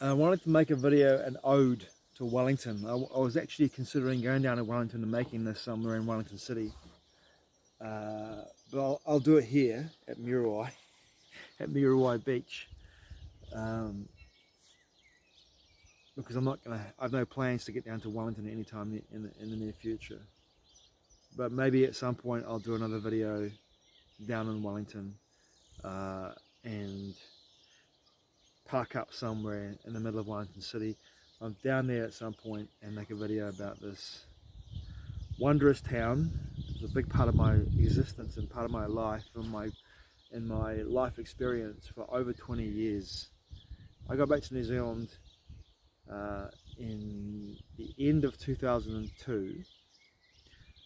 I wanted to make a video, an ode to Wellington. I was actually considering going down to Wellington and making this somewhere in Wellington City. But I'll do it here at Muriwai, at Muriwai Beach. Because I have no plans to get down to Wellington anytime in the near future. But maybe at some point I'll do another video down in Wellington and park up somewhere in the middle of Wellington City. I'm down there at some point and make a video about this wondrous town. It's a big part of my existence and part of my life and my life experience for over 20 years. I got back to New Zealand in the end of 2002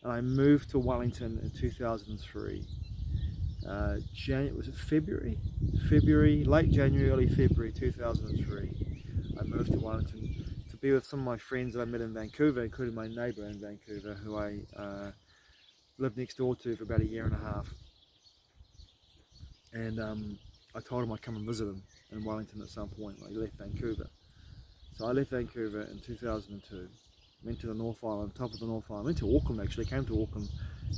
and I moved to Wellington in 2003. Was it February, late January, early February 2003. I moved to Wellington to be with some of my friends that I met in Vancouver, including my neighbour in Vancouver, who I lived next door to for about a year and a half. And I told him I'd come and visit him in Wellington at some point when I left Vancouver. So I left Vancouver in 2002, went to the North Island, top of the North Island, went to Auckland actually, came to Auckland,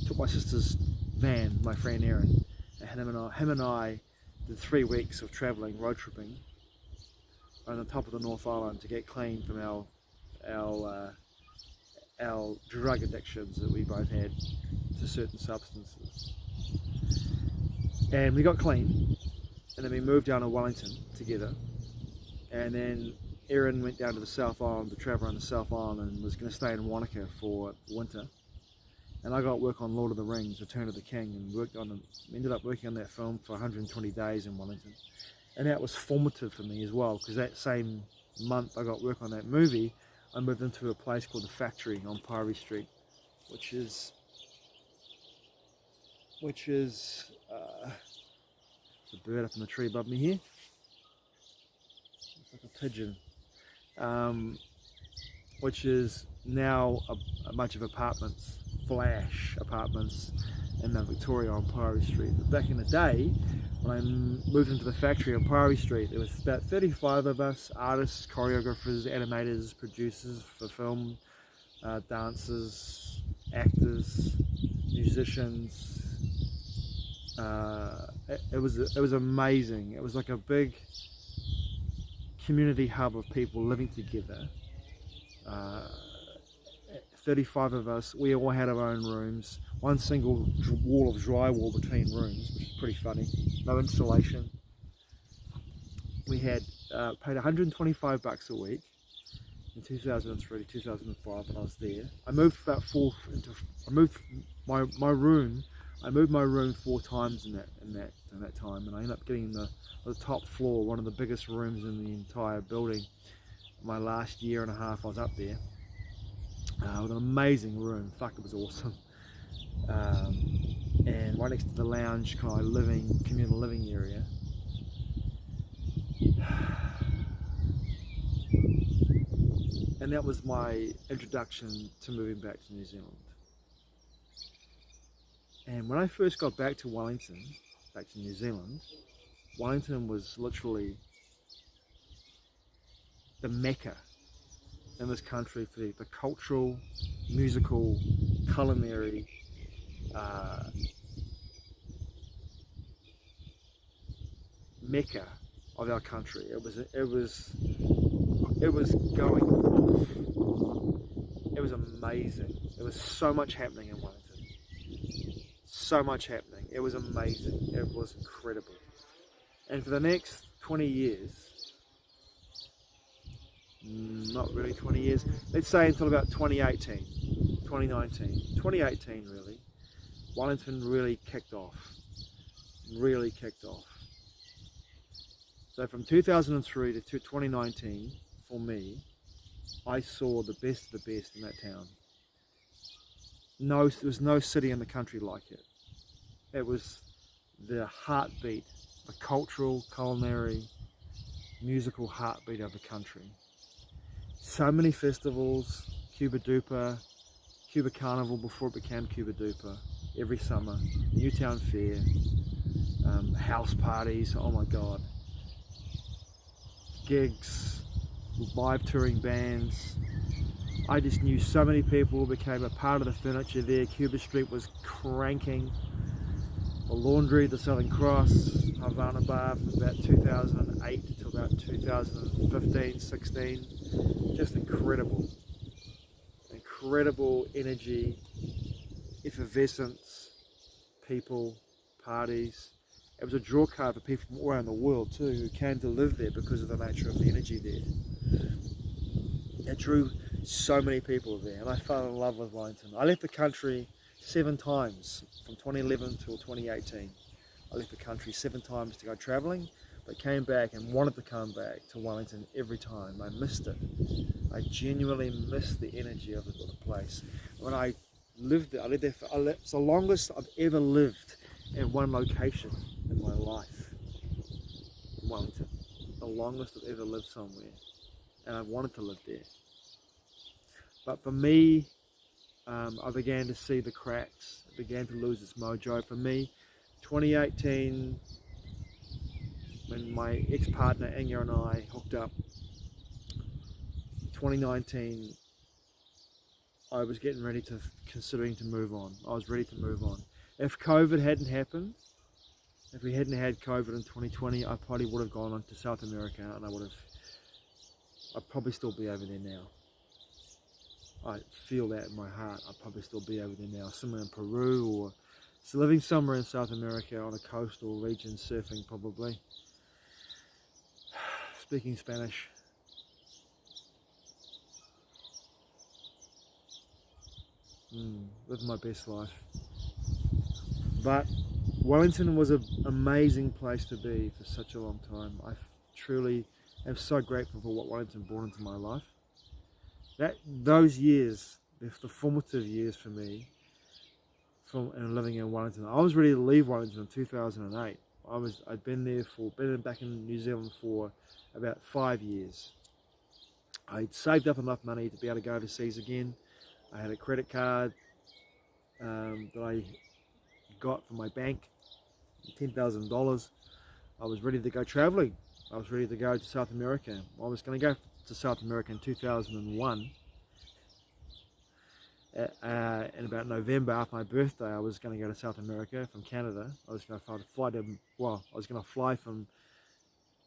took my sister's van, my friend Eryn, and him and I did 3 weeks of travelling, road tripping on the top of the North Island to get clean from our drug addictions that we both had to certain substances. And we got clean, and then we moved down to Wellington together, and then Eryn went down to the South Island to travel around the South Island and was going to stay in Wanaka for winter. And I got work on Lord of the Rings, Return of the King, and ended up working on that film for 120 days in Wellington. And that was formative for me as well, because that same month I got work on that movie, I moved into a place called The Factory on Priory Street, which is there's a bird up in the tree above me here. It's like a pigeon. Which is now a bunch of apartments, flash apartments in Victoria on Priory Street. But back in the day, when I moved into The Factory on Priory Street, there was about 35 of us, artists, choreographers, animators, producers for film, dancers, actors, musicians. It was amazing. It was like a big community hub of people living together. 35 of us, we all had our own rooms, one single wall of drywall between rooms, which is pretty funny, no insulation. We had paid $125 a week in 2003 to 2005 when I was there. I moved my room 4 times in that time, and I ended up getting the top floor, one of the biggest rooms in the entire building. My last year and a half I was up there, with an amazing room. Fuck, it was awesome. And right next to the lounge, kind of communal living area. And that was my introduction to moving back to New Zealand. And when I first got back to Wellington, back to New Zealand, Wellington was literally the mecca in this country for the cultural, musical, culinary, mecca of our country. It was going off. It was amazing. There was so much happening in Wellington. So much happening. It was amazing. It was incredible. And for the next 20 years, not really 20 years, let's say until about 2018, 2018 really, Wellington really kicked off. So from 2003 to 2019, for me, I saw the best of the best in that town. There was no city in the country like it. It was the heartbeat, the cultural, culinary, musical heartbeat of the country. So many festivals, Cuba Duper, Cuba Carnival before it became Cuba Duper, every summer, Newtown Fair, house parties, oh my god, gigs, live touring bands. I just knew so many people, became a part of the furniture there. Cuba Street was cranking. The Laundry, the Southern Cross, Havana Bar from about 2008 to about 2015, 16. Just incredible. Incredible energy, effervescence, people, parties. It was a draw card for people from all around the world too, who came to live there because of the nature of the energy there. It drew so many people there, and I fell in love with Wellington. I left the country 7 times from 2011 till 2018. I left the country 7 times to go travelling, but came back and wanted to come back to Wellington every time. I missed it. I genuinely missed the energy of the place. When I lived there, I lived there for, it's the longest I've ever lived in one location in my life. In Wellington. The longest I've ever lived somewhere. And I wanted to live there. But for me, I began to see the cracks. It began to lose its mojo. For me, 2018, when my ex-partner Eryn and I hooked up, 2019, I was getting ready to, considering to move on. I was ready to move on. If COVID hadn't happened, if we hadn't had COVID in 2020, I probably would have gone on to South America, and I'd probably still be over there now. I feel that in my heart. I'd probably still be over there now, somewhere in Peru, or living somewhere in South America on a coastal region, surfing probably, speaking Spanish. Living my best life. But Wellington was an amazing place to be for such a long time. I truly am so grateful for what Wellington brought into my life. Those years, the formative years for me, and living in Wellington. I was ready to leave Wellington in 2008. I'd been back in New Zealand for about 5 years. I'd saved up enough money to be able to go overseas again. I had a credit card that I got from my bank, $10,000. I was ready to go traveling. I was ready to go to South America. I was going to go to South America in 2001. In about November, after my birthday, I was going to go to South America from Canada. I was going to fly from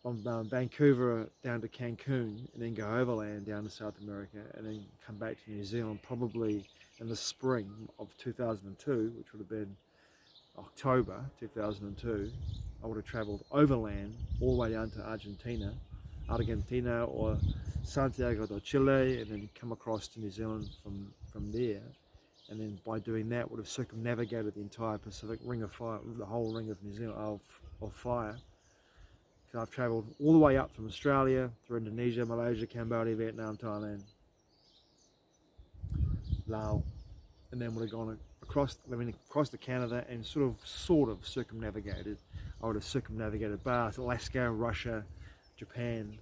Vancouver down to Cancun, and then go overland down to South America, and then come back to New Zealand probably in the spring of 2002, which would have been October 2002. I would have travelled overland all the way down to Argentina or Santiago de Chile, and then come across to New Zealand from there. And then by doing that, would have circumnavigated the entire Pacific Ring of Fire, the whole ring of New Zealand of fire. So I've travelled all the way up from Australia through Indonesia, Malaysia, Cambodia, Vietnam, Thailand, Laos, and then would have gone across to Canada and sort of circumnavigated. I would have circumnavigated Alaska, Russia, Japan,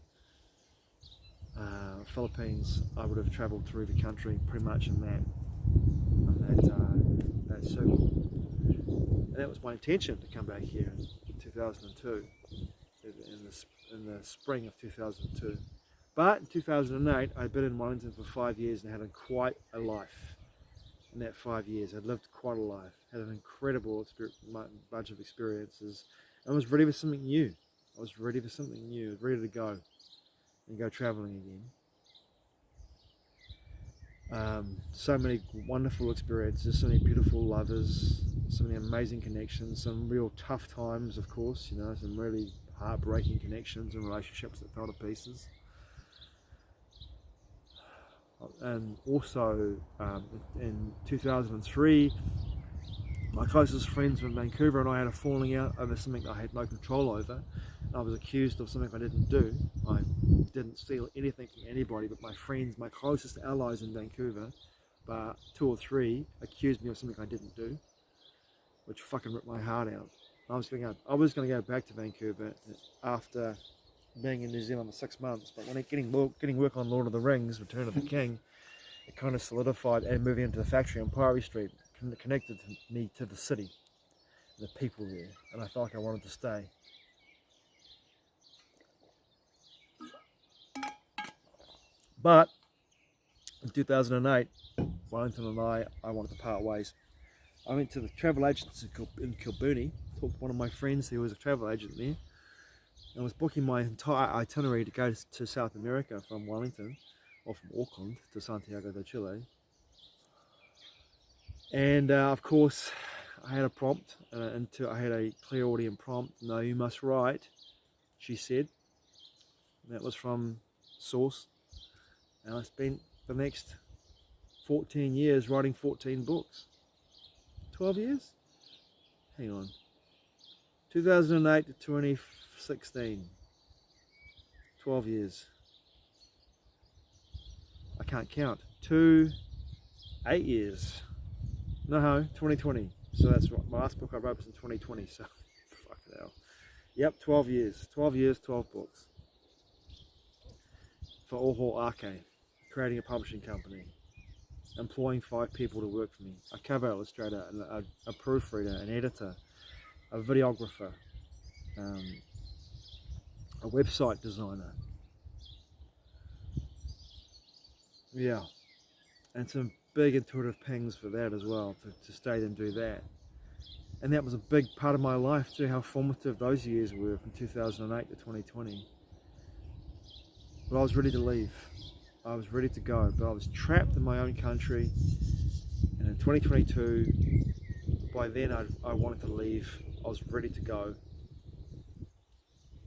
Philippines. I would have travelled through the country pretty much in that circle. And that was my intention, to come back here in 2002, in the spring of 2002. But in 2008, I'd been in Wellington for 5 years and had quite a life. In that 5 years, I'd lived quite a life, had an incredible bunch of experiences, and was ready for something new. I was ready to go and go travelling again. So many wonderful experiences, so many beautiful lovers, so many amazing connections, some real tough times, of course, some really heartbreaking connections and relationships that fell to pieces. And also in 2003, my closest friends from Vancouver and I had a falling out over something I had no control over. I was accused of something I didn't do. I didn't steal anything from anybody, but my friends, my closest allies in Vancouver, but 2 or 3 accused me of something I didn't do, which fucking ripped my heart out. I was going to go back to Vancouver after being in New Zealand for 6 months, but when getting work on Lord of the Rings, Return of the King, it kind of solidified, and moving into the factory on Priory Street connected me to the city, the people there, and I felt like I wanted to stay. But in 2008, Wellington and I wanted to part ways. I went to the travel agency in Kilbooney, talked to one of my friends who was a travel agent there, and was booking my entire itinerary to go to South America from Wellington, or from Auckland to Santiago de Chile. And of course, I had a prompt, I had a Clairaudience prompt. No, you must write, she said. And that was from Source. And I spent the next 14 years writing 14 books. 12 years? Hang on. 2008 to 2016. 12 years. I can't count. 8 years. No, 2020. So that's what my last book I wrote was in 2020. So, fucking hell. Yep, 12 years. 12 years, 12 books. For Oho Ake, creating a publishing company. Employing 5 people to work for me. A cover illustrator, a proofreader, an editor, a videographer, a website designer. Yeah. And some big intuitive pings for that as well, to stay and do that. And that was a big part of my life too, how formative those years were from 2008 to 2020. But I was ready to leave. I was ready to go, but I was trapped in my own country. And in 2022, by then I wanted to leave. I was ready to go.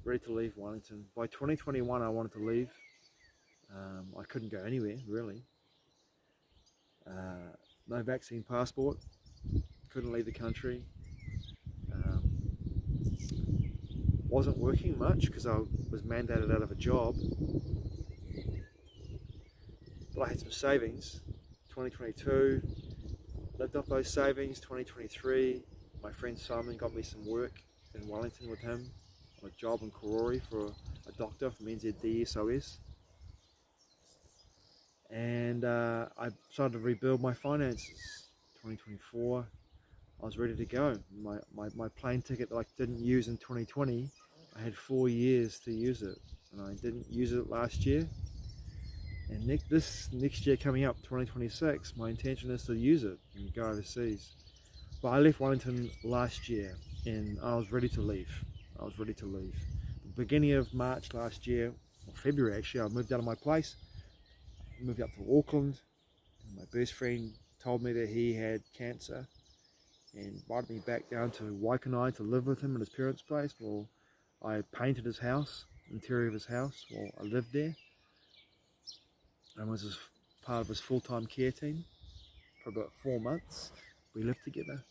Ready to leave Wellington. By 2021 I wanted to leave. I couldn't go anywhere really. No vaccine passport, couldn't leave the country. Wasn't working much because I was mandated out of a job, but I had some savings. 2022, lived off those savings. 2023, my friend Simon got me some work in Wellington with him, on a job in Karori for a doctor from NZDSOS. And I started to rebuild my finances. 2024, I was ready to go. My plane ticket that I didn't use in 2020, I had 4 years to use it, and I didn't use it last year. And this next year coming up, 2026, my intention is to use it and go overseas. But I left Wellington last year, and I was ready to leave. I was ready to leave. The beginning of March last year, or February actually, I moved out of my place. Moved up to Auckland, and my best friend told me that he had cancer and invited me back down to Wanaka and I to live with him at his parents' place. Well, I painted his house, interior of his house, while I lived there, and was part of his full-time care team for about 4 months. We lived together,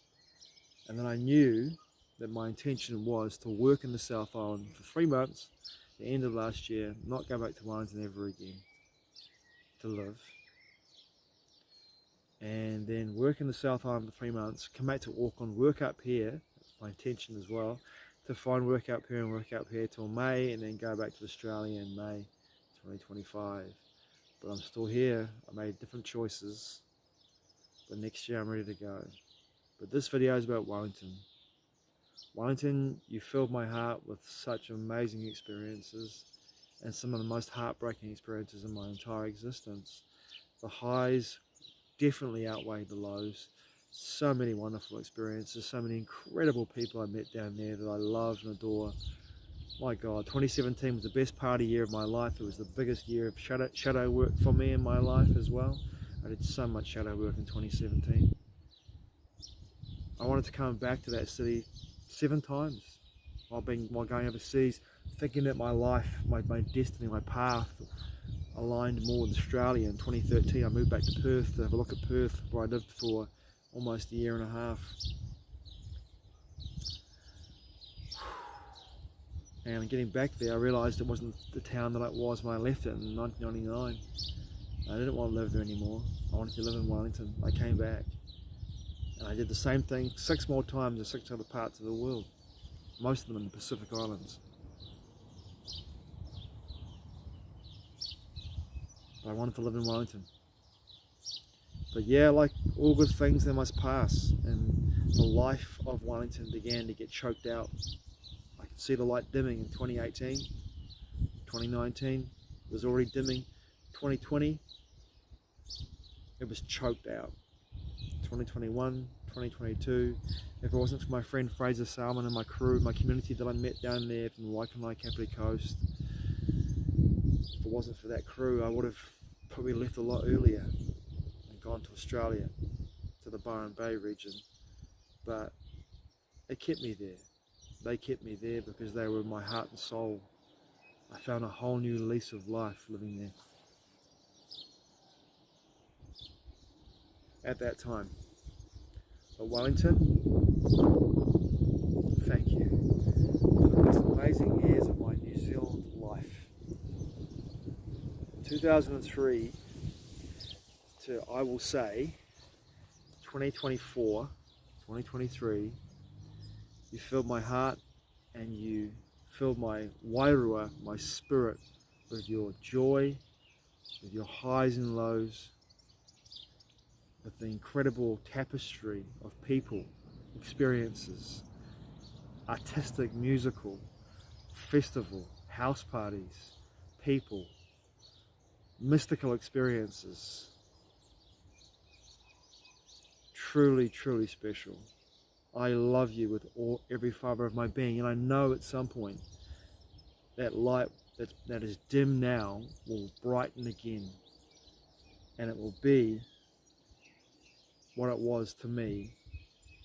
and then I knew that my intention was to work in the South Island for 3 months, the end of last year, not go back to Wellington ever again to live, and then work in the South Island for 3 months, come back to Auckland, work up here. That's my intention as well, to find work up here and work up here till May, and then go back to Australia in May 2025. But I'm still here. I made different choices, but next year I'm ready to go. But this video is about Wellington. Wellington, you filled my heart with such amazing experiences, and some of the most heartbreaking experiences in my entire existence. The highs definitely outweighed the lows. So many wonderful experiences, so many incredible people I met down there that I love and adore. My God, 2017 was the best party year of my life. It was the biggest year of shadow work for me in my life as well. I did so much shadow work in 2017. I wanted to come back to that city 7 times while going overseas, thinking that my life, my destiny, my path aligned more with Australia. In 2013 I moved back to Perth to have a look at Perth, where I lived for almost a year and a half. And getting back there, I realised it wasn't the town that it was when I left it in 1999. I didn't want to live there anymore. I wanted to live in Wellington. I came back, and I did the same thing 6 more times in 6 other parts of the world, most of them in the Pacific Islands. But I wanted to live in Wellington. But yeah, like all good things, they must pass, and the life of Wellington began to get choked out. I could see the light dimming in 2018, 2019, it was already dimming. 2020, it was choked out. 2021, 2022, if it wasn't for my friend Fraser Salmon and my crew, my community that I met down there from the Wanaka and I Capri Coast, if it wasn't for that crew, I would have probably left a lot earlier and gone to Australia, to the Byron Bay region. But it kept me there. They kept me there because they were my heart and soul. I found a whole new lease of life living there at that time. But Wellington, thank you for the most amazing years of my New Zealand life. 2003 to, I will say, 2024, 2023, you filled my heart and you filled my wairua, my spirit, with your joy, with your highs and lows, with the incredible tapestry of people, experiences, artistic, musical, festival, house parties, people, mystical experiences. Truly, truly special. I love you with every fibre of my being, and I know at some point that light that is dim now will brighten again, and it will be what it was to me,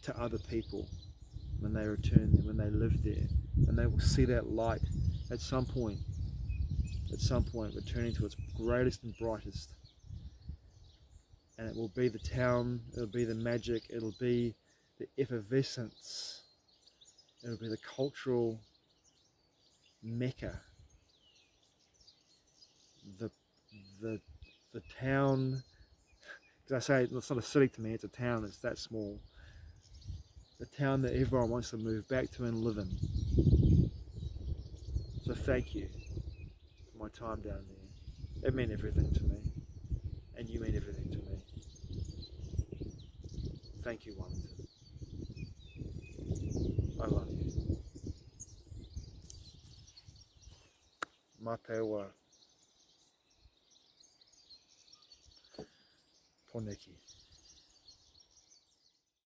to other people when they return there, when they live there, and they will see that light at some point returning to its greatest and brightest, and it will be the town, it'll be the magic, it'll be the effervescence, it'll be the cultural mecca, the town. Because I say it's not a city to me, it's a town, it's that small. The town that everyone wants to move back to and live in. So thank you for my time down there. It meant everything to me. And you mean everything to me. Thank you, Wellington. I love you. Mā te ua. Poneki.